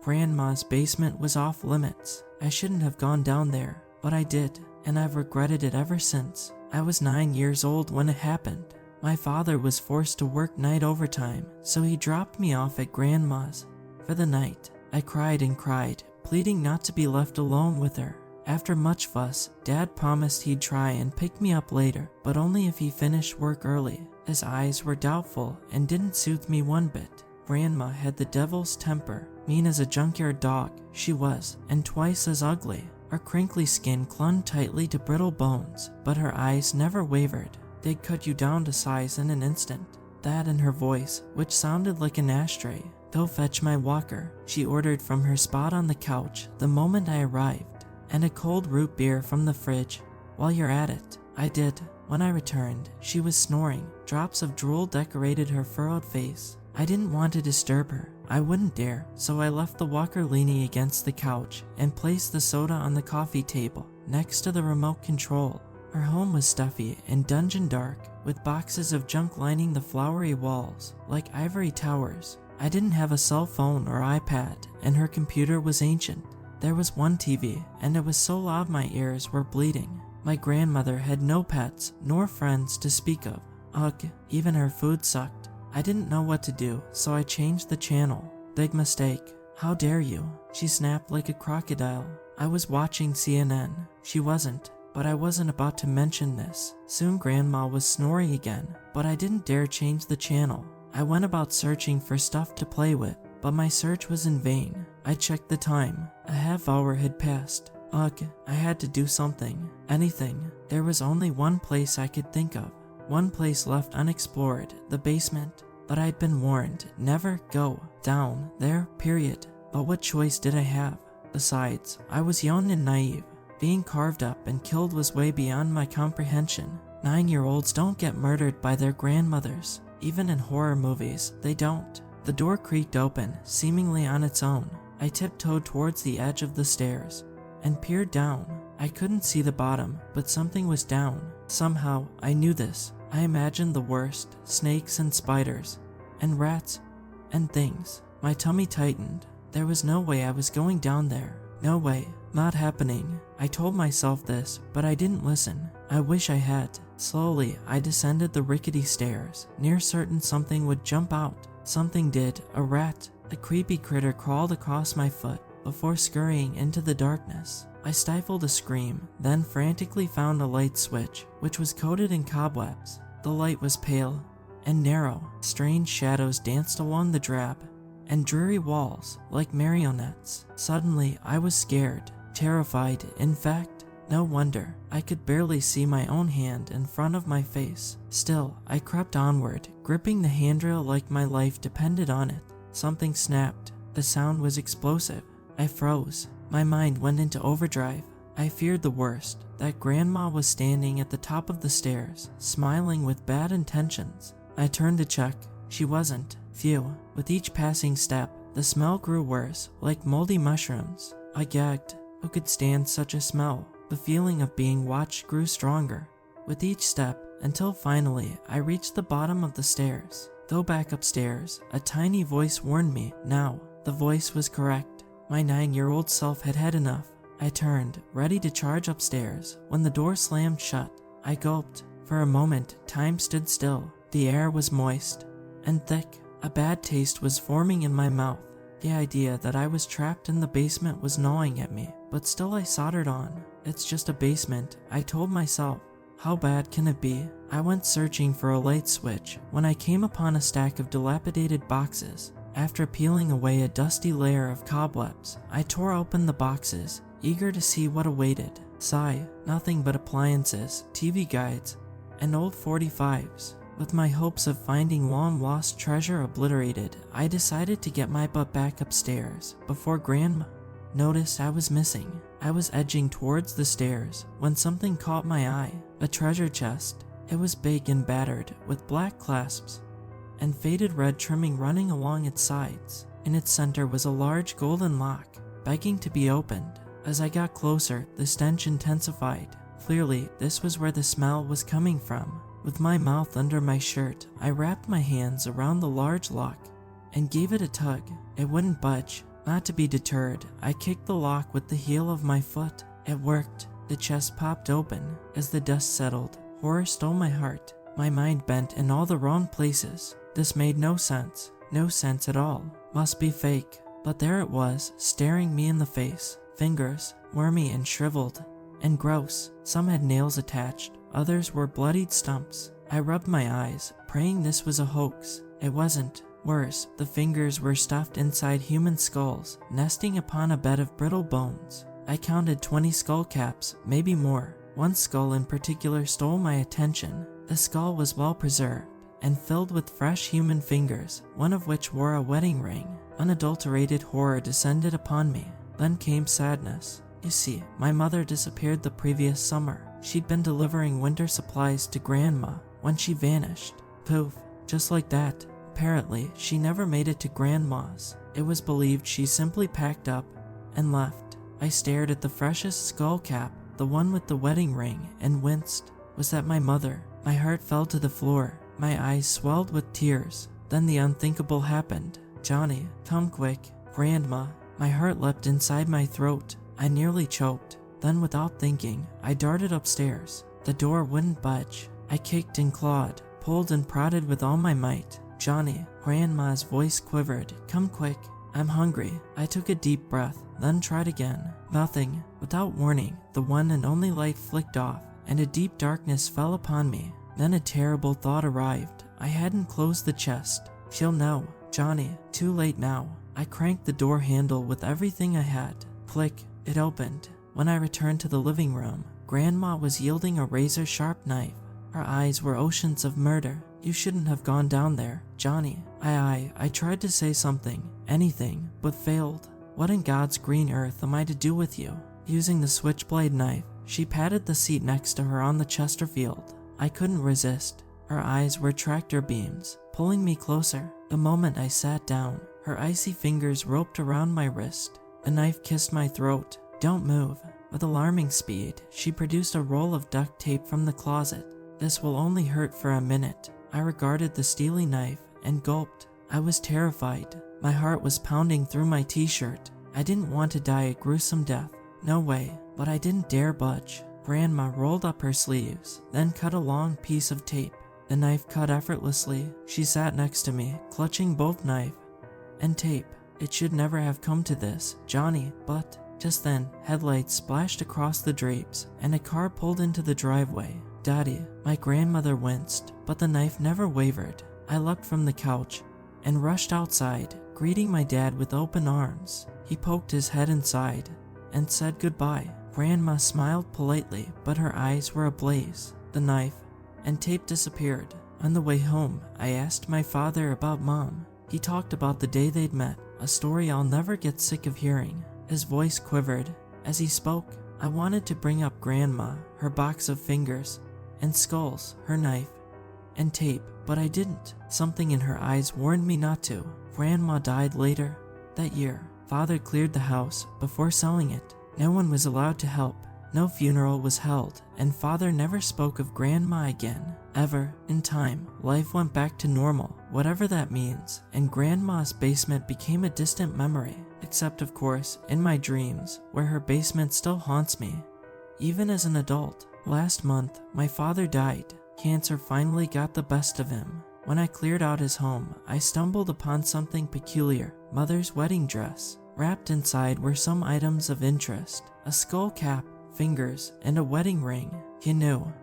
Grandma's basement was off limits. I shouldn't have gone down there, but I did, and I've regretted it ever since. I was 9 years old when it happened. My father was forced to work night overtime, so he dropped me off at Grandma's for the night. I cried and cried, pleading not to be left alone with her. After much fuss, Dad promised he'd try and pick me up later, but only if he finished work early. His eyes were doubtful and didn't soothe me one bit. Grandma had the devil's temper, mean as a junkyard dog, she was, and twice as ugly. Her crinkly skin clung tightly to brittle bones, but her eyes never wavered. They'd cut you down to size in an instant. That and her voice, which sounded like an ashtray. "Go fetch my walker," she ordered from her spot on the couch the moment I arrived, "and a cold root beer from the fridge while you're at it." I did. When I returned, she was snoring. Drops of drool decorated her furrowed face. I didn't want to disturb her. I wouldn't dare, so I left the walker leaning against the couch and placed the soda on the coffee table next to the remote control. Her home was stuffy and dungeon dark, with boxes of junk lining the flowery walls like ivory towers. I didn't have a cell phone or iPad, and her computer was ancient. There was one TV, and it was so loud my ears were bleeding. My grandmother had no pets nor friends to speak of. Ugh, even her food sucked. I didn't know what to do, so I changed the channel. Big mistake. "How dare you?" she snapped like a crocodile. I was watching CNN. She wasn't, but I wasn't about to mention this. Soon Grandma was snoring again, but I didn't dare change the channel. I went about searching for stuff to play with, but my search was in vain. I checked the time. A half hour had passed. Ugh, I had to do something. Anything. There was only one place I could think of. One place left unexplored, the basement. But I'd been warned, never go down there, period. But what choice did I have? Besides, I was young and naive. Being carved up and killed was way beyond my comprehension. 9-year-olds don't get murdered by their grandmothers. Even in horror movies, they don't. The door creaked open, seemingly on its own. I tiptoed towards the edge of the stairs and peered down. I couldn't see the bottom, but something was down. Somehow, I knew this. I imagined the worst, snakes and spiders, and rats, and things. My tummy tightened. There was no way I was going down there. No way. Not happening. I told myself this, but I didn't listen. I wish I had. Slowly, I descended the rickety stairs, near certain something would jump out. Something did. A rat. A creepy critter crawled across my foot before scurrying into the darkness. I stifled a scream, then frantically found a light switch, which was coated in cobwebs. The light was pale and narrow. Strange shadows danced along the drab and dreary walls like marionettes. Suddenly, I was scared, terrified, in fact. No wonder. I could barely see my own hand in front of my face. Still, I crept onward, gripping the handrail like my life depended on it. Something snapped. The sound was explosive. I froze. My mind went into overdrive. I feared the worst, that Grandma was standing at the top of the stairs, smiling with bad intentions. I turned to check. She wasn't. Phew. With each passing step, the smell grew worse, like moldy mushrooms. I gagged. Who could stand such a smell? The feeling of being watched grew stronger with each step, until finally I reached the bottom of the stairs. Go back upstairs, a tiny voice warned me. Now, the voice was correct. My 9-year-old self had had enough. I turned, ready to charge upstairs, when the door slammed shut. I gulped. For a moment, time stood still. The air was moist and thick. A bad taste was forming in my mouth. The idea that I was trapped in the basement was gnawing at me, but still I soldered on. It's just a basement, I told myself. How bad can it be? I went searching for a light switch when I came upon a stack of dilapidated boxes. After peeling away a dusty layer of cobwebs, I tore open the boxes, eager to see what awaited. Sigh, nothing but appliances, TV guides, and old 45s. With my hopes of finding long-lost treasure obliterated, I decided to get my butt back upstairs before Grandma noticed I was missing. I was edging towards the stairs when something caught my eye. A treasure chest. It was big and battered, with black clasps and faded red trimming running along its sides. In its center was a large golden lock, begging to be opened. As I got closer, the stench intensified. Clearly, this was where the smell was coming from. With my mouth under my shirt, I wrapped my hands around the large lock and gave it a tug. It wouldn't budge. Not to be deterred, I kicked the lock with the heel of my foot. It worked. The chest popped open. As the dust settled, horror stole my heart. My mind bent in all the wrong places. This made no sense. No sense at all. Must be fake. But there it was, staring me in the face. Fingers, wormy and shriveled. And gross. Some had nails attached. Others were bloodied stumps. I rubbed my eyes, praying this was a hoax. It wasn't. Worse, the fingers were stuffed inside human skulls, nesting upon a bed of brittle bones. I counted 20 skull caps, maybe more. One skull in particular stole my attention. The skull was well preserved and filled with fresh human fingers, one of which wore a wedding ring. Unadulterated horror descended upon me. Then came sadness. You see, my mother disappeared the previous summer. She'd been delivering winter supplies to Grandma when she vanished. Poof, just like that. Apparently, she never made it to Grandma's. It was believed she simply packed up and left. I stared at the freshest skull cap, the one with the wedding ring, and winced. Was that my mother? My heart fell to the floor. My eyes swelled with tears. Then the unthinkable happened. Johnny, come quick. Grandma. My heart leapt inside my throat. I nearly choked. Then without thinking, I darted upstairs. The door wouldn't budge. I kicked and clawed, pulled and prodded with all my might. Johnny, Grandma's voice quivered. Come quick. I'm hungry. I took a deep breath, then tried again. Nothing. Without warning, the one and only light flicked off, and a deep darkness fell upon me. Then a terrible thought arrived. I hadn't closed the chest. She'll know. Johnny, too late now. I cranked the door handle with everything I had. Click. It opened. When I returned to the living room, Grandma was wielding a razor-sharp knife. Her eyes were oceans of murder. You shouldn't have gone down there, Johnny. I tried to say something, anything, but failed. What in God's green earth am I to do with you? Using the switchblade knife, she patted the seat next to her on the Chesterfield. I couldn't resist. Her eyes were tractor beams, pulling me closer. The moment I sat down, her icy fingers roped around my wrist. The knife kissed my throat. Don't move. With alarming speed, she produced a roll of duct tape from the closet. This will only hurt for a minute. I regarded the steely knife and gulped. I was terrified. My heart was pounding through my t-shirt. I didn't want to die a gruesome death. No way, but I didn't dare budge. Grandma rolled up her sleeves, then cut a long piece of tape. The knife cut effortlessly. She sat next to me, clutching both knife and tape. It should never have come to this, Johnny, but just then, headlights splashed across the drapes, and a car pulled into the driveway. Daddy, my grandmother winced, but the knife never wavered. I leapt from the couch and rushed outside, greeting my dad with open arms. He poked his head inside and said goodbye. Grandma smiled politely, but her eyes were ablaze. The knife and tape disappeared. On the way home, I asked my father about Mom. He talked about the day they'd met, a story I'll never get sick of hearing. His voice quivered as he spoke. I wanted to bring up Grandma, her box of fingers and skulls, her knife and tape, but I didn't. Something in her eyes warned me not to. Grandma died later that year. Father cleared the house before selling it. No one was allowed to help. No funeral was held, and Father never spoke of Grandma again, ever. In time, life went back to normal, whatever that means, and Grandma's basement became a distant memory, except of course, in my dreams, where her basement still haunts me, even as an adult. Last month, my father died. Cancer finally got the best of him. When I cleared out his home, I stumbled upon something peculiar, Mother's wedding dress. Wrapped inside were some items of interest, a skull cap, fingers, and a wedding ring. You knew,